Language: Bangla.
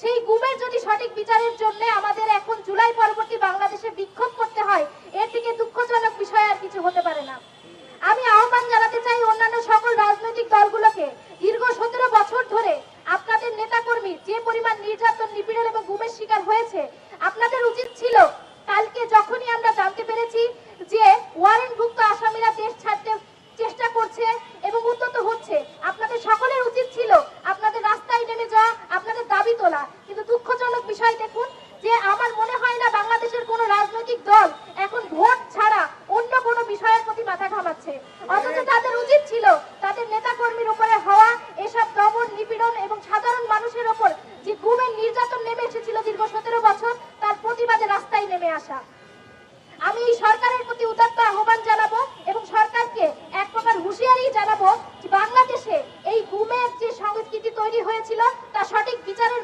সেই গুমের যদি সঠিক বিচারের জন্য আমাদের এখন জুলাই পরবর্তী বাংলাদেশে বিক্ষোভ করতে হয়, এর থেকে দুঃখজনক বিষয় আর কিছু হতে পারে না। আমি আহ্বান জানাতে চাই অন্যান্য সকল রাজনৈতিক দলগুলোকে, দীর্ঘ 17 বছর ধরে আপনাদের নেতাকর্মী যে পরিমাণ নির্যাতন, নিপীড়ন এবং গুমের শিকার হয়েছে, আপনাদের উচিত ছিল কালকে যখনই আমরা জানতে পেরেছি যে ওয়ারেন্টভুক্ত আসামিরা দেশ ছাড়তে চেষ্টা করছে এবং উদ্যত হচ্ছে, আপনাদের সকলের উচিত ছিল আপনাদের রাস্তায় নেমে যাওয়া, আপনাদের দাবি তোলা। কিন্তু দুঃখজনক বিষয় দেখুন যে আমার মনে হয় না বাংলাদেশের কোনো রাজনৈতিক দল এখন ভোট ছাড়া অন্য কোনো বিষয়ের প্রতি মাথা ঘামাচ্ছে। অথচ তাদের উচিত ছিল তাদের নেতাকর্মীর উপরে হওয়া এসব দমন, নিপীড়ন এবং সাধারণ মানুষের ওপর যে গুমের নির্যাতন নেমে এসেছিল দীর্ঘ 17 বছর, তার প্রতিবাদে রাস্তায় নেমে আসা। আমি এই সরকারের প্রতি উদাত্ত আহ্বান জানাবো এবং সরকারকে এক প্রকার হুঁশিয়ারি জানাবো যে বাংলাদেশে এই গুমের যে সংস্কৃতি তৈরি হয়েছিল তা সঠিক বিচারের